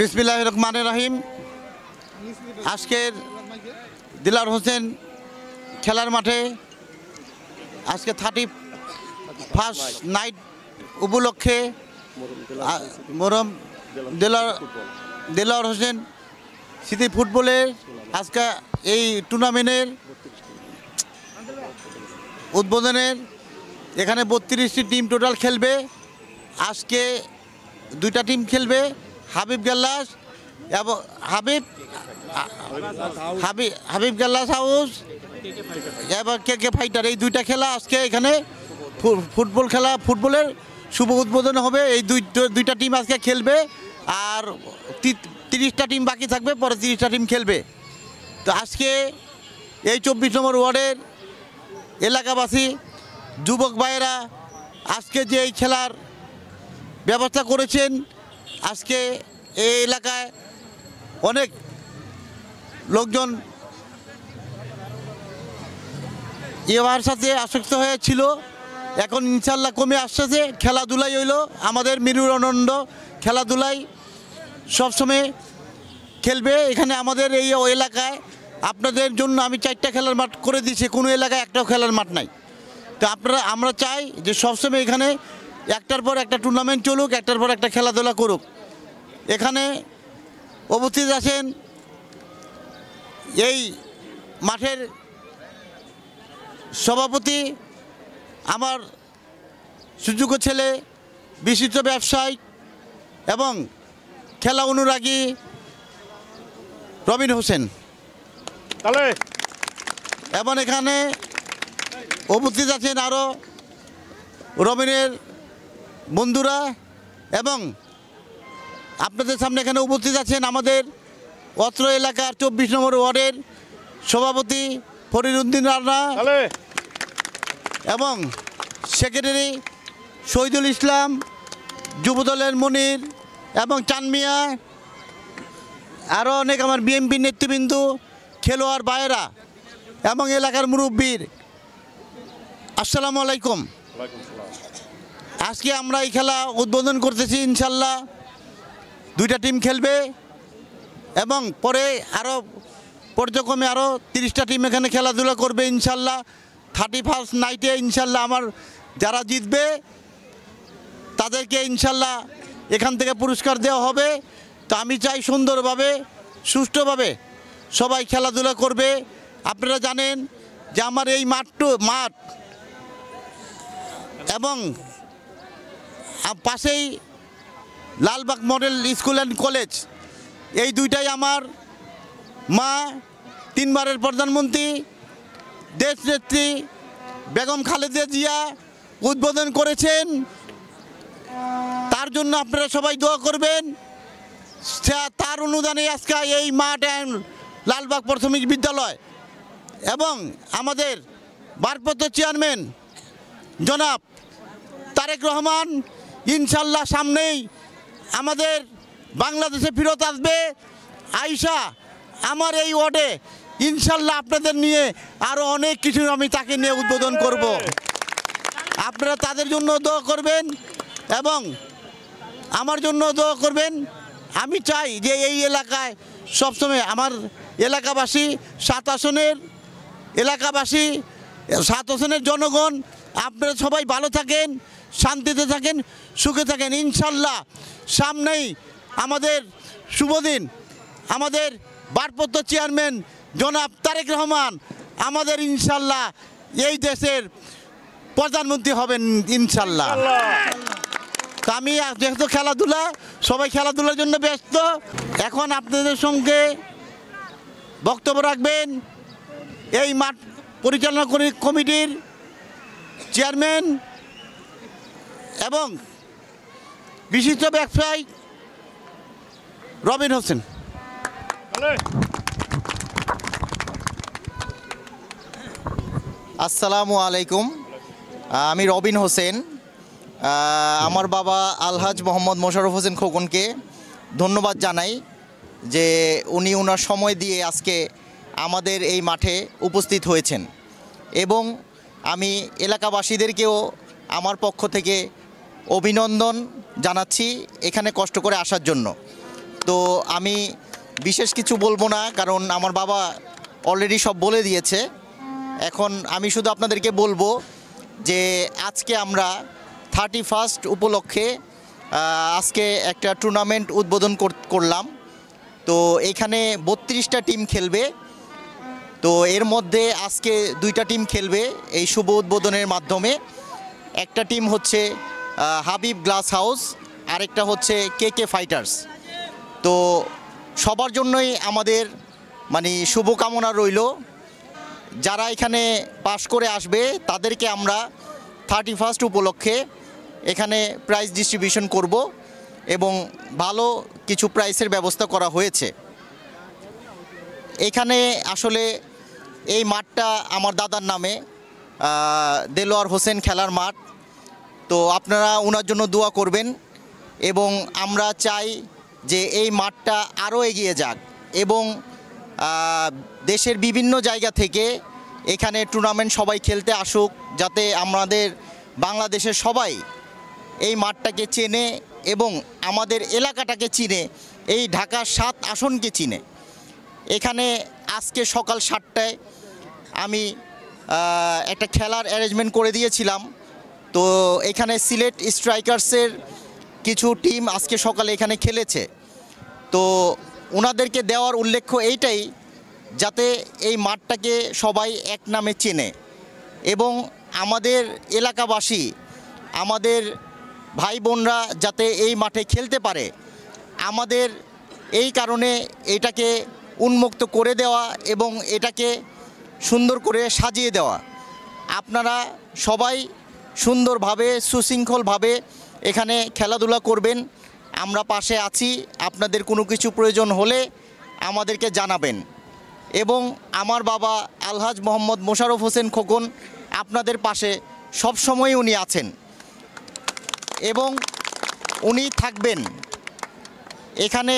বিসমিল্লাহির রহমানির রহিম। আজকের দিলওয়ার হোসেন খেলার মাঠে আজকে 31st নাইট উপলক্ষে মরম দিলওয়ার হোসেন স্মৃতি ফুটবলের আজকে এই টুর্নামেন্টের উদ্বোধনের এখানে 32টি টিম টোটাল খেলবে। আজকে 2টা টিম খেলবে, হাবিব গাল্লাস এবং হাবিব গাল্লাস হাউস এবং কে ফাইটার, এই 2টা খেলা আজকে এখানে ফুটবলের শুভ উদ্বোধন হবে। এই 2টা টিম আজকে খেলবে আর 30টা টিম বাকি থাকবে, পরে 30টা টিম খেলবে। তো আজকে এই 24 নম্বর ওয়ার্ডের এলাকাবাসী যুবক ভাইয়েরা আজকে যে এই খেলার ব্যবস্থা করেছেন, আজকে এই এলাকায় অনেক লোকজন এবার সাথে আসক্ত হয়েছিল, এখন ইনশাল্লাহ কমে আসছে। খেলাধুলাই হইল আমাদের মেরুর আনন্দ, খেলাধুলাই সবসময় খেলবে। এখানে আমাদের এই এলাকায় আপনাদের জন্য আমি 4টা খেলার মাঠ করে দিয়েছি, কোনো এলাকায় একটাও খেলার মাঠ নাই। তো আমরা চাই যে সবসময় এখানে একটার পর একটা টুর্নামেন্ট চলুক, একটার পর একটা খেলাধুলা করুক। এখানে উপস্থিত আছেন এই মাঠের সভাপতি, আমার সুযোগ্য ছেলে, বিশিষ্ট ব্যবসায়ী এবং খেলা অনুরাগী রবিন হোসেন। এবং এখানে উপস্থিত আছেন আরও রবিনের বন্ধুরা এবং আপনাদের সামনে এখানে উপস্থিত আছেন আমাদের অত্র এলাকার 24 নম্বর ওয়ার্ডের সভাপতি ফরিদউদ্দিন রানা এবং সেক্রেটারি শহীদুল ইসলাম, যুবদলের মনির এবং চানমিয়া, আরও অনেক আমার বিএমপি নেতৃবৃন্দ, খেলোয়াড় ভাইয়েরা এবং এলাকার মুরব্বীর, আসসালামু আলাইকুম। আজকে আমরা এই খেলা উদ্বোধন করতেছি। ইনশাল্লাহ 2টা টিম খেলবে এবং পরে আরও পর্যক্রমে আরও 30টা টিম এখানে খেলাধুলা করবে ইনশাল্লাহ। 31st নাইটে ইনশাল্লাহ আমার যারা জিতবে তাদেরকে ইনশাল্লাহ এখান থেকে পুরস্কার দেওয়া হবে। তো আমি চাই সুন্দরভাবে সুষ্ঠুভাবে সবাই খেলাধুলা করবে। আপনারা জানেন যে আমার এই মাঠ এবং পাশেই Lalbagh model school and college, এই 2টাই আমার মা 3বারের প্রধানমন্ত্রী দেশনেত্রী বেগম খালেদা জিয়া উদ্বোধন করেছেন। তার জন্য আপনারা সবাই দোয়া করবেন। তার অনুদানে আজকে এই মাঠ লালবাগ প্রাথমিক বিদ্যালয় এবং আমাদের ভারপ্রাপ্ত চেয়ারম্যান জনাব তারেক রহমান ইনশাল্লাহ সামনেই আমাদের বাংলাদেশে ফেরত আসবে। আইসা আমার এই ওয়ার্ডে ইনশাল্লাহ আপনাদের নিয়ে আরও অনেক কিছু আমি তাকে নিয়ে উদ্বোধন করব। আপনারা তাদের জন্য দোয়া করবেন এবং আমার জন্য দোয়া করবেন। আমি চাই যে এই এলাকায় সবসময় আমার এলাকাবাসী 7 আসনের এলাকাবাসী 7 আসনের জনগণ আপনারা সবাই ভালো থাকেন, শান্তিতে থাকেন, সুখে থাকেন। ইনশাল্লাহ সামনেই আমাদের শুভদিন, আমাদের ভারপ্রাপ্ত চেয়ারম্যান জনাব তারেক রহমান আমাদের ইনশাল্লাহ এই দেশের প্রধানমন্ত্রী হবেন ইনশাল্লাহ। তো আমি যেহেতু খেলাধুলা, সবাই খেলাধুলার জন্য ব্যস্ত, এখন আপনাদের সঙ্গে বক্তব্য রাখবেন এই মাঠ পরিচালনা কমিটির চেয়ারম্যান এবং বিশিষ্ট ব্যবসায়ী রবিন হোসেন। আসসালামু আলাইকুম, আমি রবিন হোসেন। আমার বাবা আলহাজ মোহাম্মদ মোশাররফ হোসেন খোকনকে ধন্যবাদ জানাই যে উনি ওনার সময় দিয়ে আজকে আমাদের এই মাঠে উপস্থিত হয়েছেন এবং আমি এলাকাবাসীদেরকেও আমার পক্ষ থেকে অভিনন্দন জানাচ্ছি এখানে কষ্ট করে আসার জন্য। তো আমি বিশেষ কিছু বলবো না, কারণ আমার বাবা অলরেডি সব বলে দিয়েছে। এখন আমি শুধু আপনাদেরকে বলবো যে আজকে আমরা 31 উপলক্ষে আজকে একটা টুর্নামেন্ট উদ্বোধন করলাম। তো এখানে 32টা টিম খেলবে। তো এর মধ্যে আজকে 2টা টিম খেলবে এই শুভ উদ্বোধনের মাধ্যমে। একটা টিম হচ্ছে হাবিব গ্লাস হাউস, আরেকটা হচ্ছে কেকে ফাইটার্স। তো সবার জন্যই আমাদের মানে শুভকামনা রইল। যারা এখানে পাশ করে আসবে তাদেরকে আমরা 31 উপলক্ষে এখানে প্রাইজ ডিস্ট্রিবিউশন করব এবং ভালো কিছু প্রাইসের ব্যবস্থা করা হয়েছে। এখানে আসলে এই মাঠটা আমার দাদার নামে, দেলোয়ার হোসেন খেলার মাঠ। তো আপনারা ওনার জন্য দোয়া করবেন এবং আমরা চাই যে এই মাঠটা আরও এগিয়ে যাক এবং দেশের বিভিন্ন জায়গা থেকে এখানে টুর্নামেন্ট সবাই খেলতে আসুক, যাতে আমাদের বাংলাদেশের সবাই এই মাঠটাকে চেনে এবং আমাদের এলাকাটাকে চিনে, এই ঢাকা 7 আসনকে চিনে। এখানে আজকে সকাল 7টায় আমি একটা খেলার অ্যারেঞ্জমেন্ট করে দিয়েছিলাম। তো এখানে সিলেট স্ট্রাইকার্সের কিছু টিম আজকে সকালে এখানে খেলেছে। তো ওনাদেরকে দেওয়ার উল্লেখ্য এইটাই, যাতে এই মাঠটাকে সবাই এক নামে চেনে এবং আমাদের এলাকাবাসী, আমাদের ভাই বোনরা যাতে এই মাঠে খেলতে পারে, আমাদের এই কারণে এটাকে উন্মুক্ত করে দেওয়া এবং এটাকে সুন্দর করে সাজিয়ে দেওয়া। আপনারা সবাই সুন্দরভাবে সুশৃঙ্খলভাবে এখানে খেলাধুলা করবেন। আমরা পাশে আছি, আপনাদের কোনো কিছু প্রয়োজন হলে আমাদেরকে জানাবেন। এবং আমার বাবা আলহাজ মোহাম্মদ মোশাররফ হোসেন খোকন আপনাদের পাশে সবসময় উনি আছেন এবং উনি থাকবেন। এখানে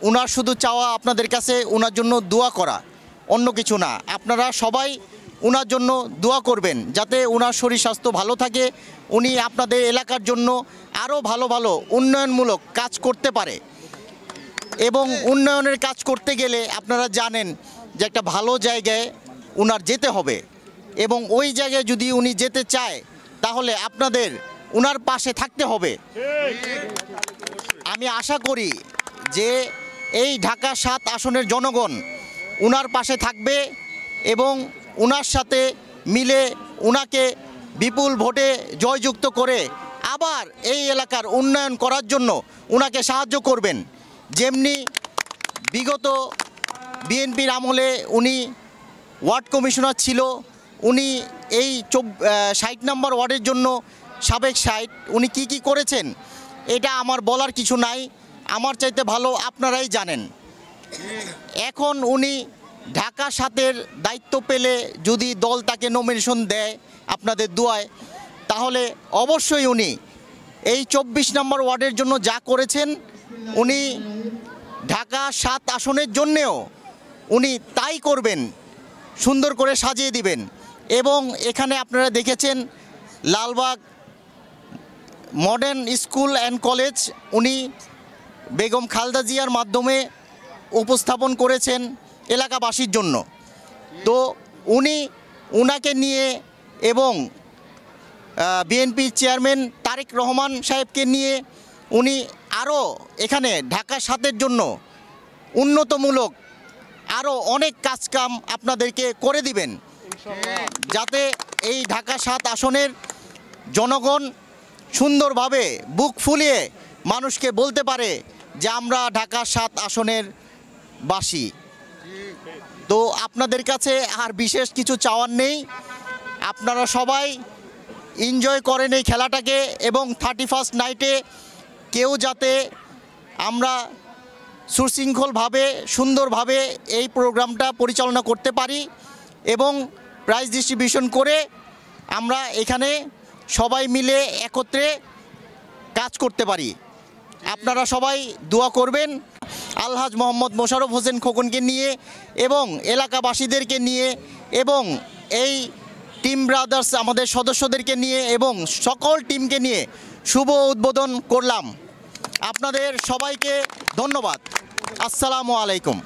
উনার শুধু চাওয়া আপনাদের কাছে ওনার জন্য দোয়া করা, অন্য কিছু না। আপনারা সবাই ওনার জন্য দোয়া করবেন যাতে ওনার শরীর স্বাস্থ্য ভালো থাকে, উনি আপনাদের এলাকার জন্য আরও ভালো ভালো উন্নয়নমূলক কাজ করতে পারে। এবং উন্নয়নের কাজ করতে গেলে আপনারা জানেন যে একটা ভালো জায়গায় ওনার যেতে হবে এবং ওই জায়গায় যদি উনি যেতে চায় তাহলে আপনাদের ওনার পাশে থাকতে হবে। আমি আশা করি যে এই ঢাকা 7 আসনের জনগণ ওনার পাশে থাকবে এবং ওনার সাথে মিলে ওনাকে বিপুল ভোটে জয়যুক্ত করে আবার এই এলাকার উন্নয়ন করার জন্য ওনাকে সাহায্য করবেন। যেমনি বিগত বিএনপির আমলে উনি ওয়ার্ড কমিশনার ছিল, উনি এই 60 নম্বর ওয়ার্ডের জন্য সাবেক 60 উনি কি করেছেন এটা আমার বলার কিছু নাই, আমার চাইতে ভালো আপনারাই জানেন। এখন উনি ঢাকা 7-এর দায়িত্ব পেলে যদি দল তাকে নমিনেশন দেয় আপনাদের দোয়ায়, তাহলে অবশ্যই উনি এই 24 নম্বর ওয়ার্ডের জন্য যা করেছেন উনি ঢাকা 7 আসনের জন্যেও উনি তাই করবেন, সুন্দর করে সাজিয়ে দিবেন। এবং এখানে আপনারা দেখেছেন Lalbagh modern school and college উনি বেগম খালেদা জিয়ার মাধ্যমে উপস্থাপন করেছেন এলাকাবাসীর জন্য। তো উনাকে নিয়ে এবং বিএনপি চেয়ারম্যান তারেক রহমান সাহেবকে নিয়ে উনি আরও এখানে ঢাকা 7-এর জন্য উন্নতমূলক আরও অনেক কাজকাম আপনাদেরকে করে দিবেন, যাতে এই ঢাকা 7 আসনের জনগণ সুন্দরভাবে বুক ফুলিয়ে মানুষকে বলতে পারে যে আমরা ঢাকা 7 আসনের বাসী। তো আপনাদের কাছে আর বিশেষ কিছু চাওয়ার নেই, আপনারা সবাই এনজয় করেন এই খেলাটাকে এবং 31 নাইটে কেউ যাতে আমরা সুশৃঙ্খলভাবে সুন্দরভাবে এই প্রোগ্রামটা পরিচালনা করতে পারি এবং প্রাইজ ডিস্ট্রিবিউশন করে আমরা এখানে সবাই মিলে একত্রে কাজ করতে পারি। আপনারা সবাই দোয়া করবেন আলহাজ মোহাম্মদ মোশাররফ হোসেন খোকনকে নিয়ে এবং এলাকাবাসীদেরকে নিয়ে এবং এই টিম ব্রাদার্স আমাদের সদস্যদেরকে নিয়ে এবং সকল টিমকে নিয়ে শুভ উদ্বোধন করলাম। আপনাদের সবাইকে ধন্যবাদ। আসসালামু আলাইকুম।